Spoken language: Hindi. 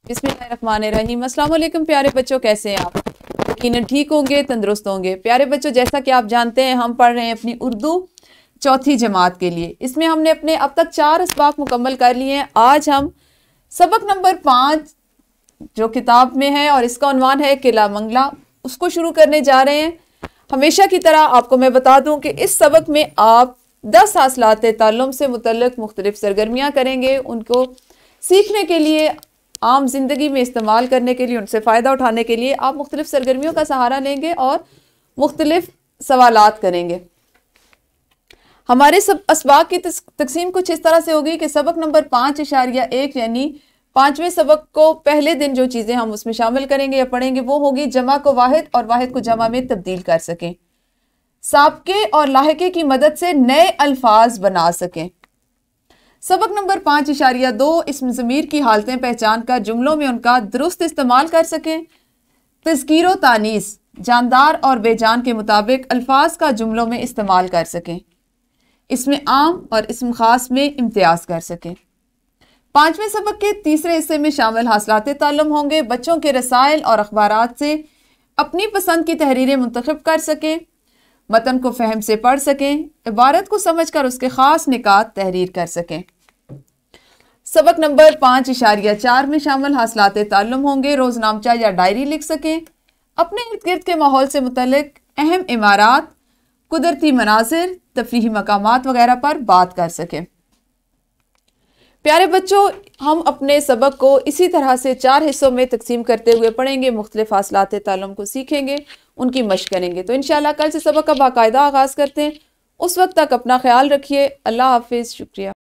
बिस्मिल्लाहिर्रहमानिर्रहीम। अस्सलाम वालेकुम प्यारे बच्चों, कैसे हैं आप? यकीनन ठीक होंगे, तंदुरुस्त होंगे। प्यारे बच्चों, जैसा कि आप जानते हैं हम पढ़ रहे हैं अपनी उर्दू चौथी जमात के लिए। इसमें हमने अपने अब तक 4 असबाक मुकम्मल कर लिए हैं। आज हम सबक नंबर 5 जो किताब में है और इसका उन्वान है किला मंगला, उसको शुरू करने जा रहे हैं। हमेशा की तरह आपको मैं बता दूं कि इस सबक में आप 10 हासिलात ताल्लुम से मुतल्लिक मुख्तलिफ सरगर्मियाँ करेंगे। उनको सीखने के लिए, आम जिंदगी में इस्तेमाल करने के लिए, उनसे फ़ायदा उठाने के लिए आप मुख्तलिफ सरगर्मियों का सहारा लेंगे और मुख्तलिफ सवालात करेंगे। हमारे सब असबाक की तकसीम कुछ इस तरह से होगी कि सबक नंबर 5.1 यानी 5वें सबक को पहले दिन जो चीज़ें हम उसमें शामिल करेंगे या पढ़ेंगे वो होगी जमा को वाहिद और वाहिद को जमा में तब्दील कर सकें, साबके और लाहिके की मदद से नए अल्फाज बना सकें। सबक नंबर 5.2 इसम ज़मीर की हालतें पहचान कर जुमलों में उनका दुरुस्त इस्तेमाल कर सकें। तज़कीर व तानीस जानदार और बेजान के मुताबिक अल्फाज का जुमलों में इस्तेमाल कर सकें। इसमें आम और इसम खास में इम्तियाज कर सकें। 5वें सबक के तीसरे हिस्से में शामिल हासिलात ताल्लुम होंगे बच्चों के रसायल और अखबारात से अपनी पसंद की तहरीरें मुंतखब कर सकें, मतन को फहम से पढ़ सकें, इबारत को समझकर उसके खास निकात तहरीर कर सकें। सबक नंबर 5.4 में शामिल हासिलात ताल्लुम होंगे रोजनामचा या डायरी लिख सकें, अपने इर्द गिर्द के माहौल से मुतल्लिक अहम इमारात, कुदरती मनाजिर, तफरीही मकामात वगैरह पर बात कर सकें। प्यारे बच्चों, हम अपने सबक को इसी तरह से 4 हिस्सों में तकसीम करते हुए पढ़ेंगे, मुख्तलिफ हासिलात ताल्लुम को सीखेंगे, उनकी मशक करेंगे। तो इंशाअल्लाह कल से सबक का बाकायदा आगाज़ करते हैं। उस वक्त तक अपना ख्याल रखिए। अल्लाह हाफिज़। शुक्रिया।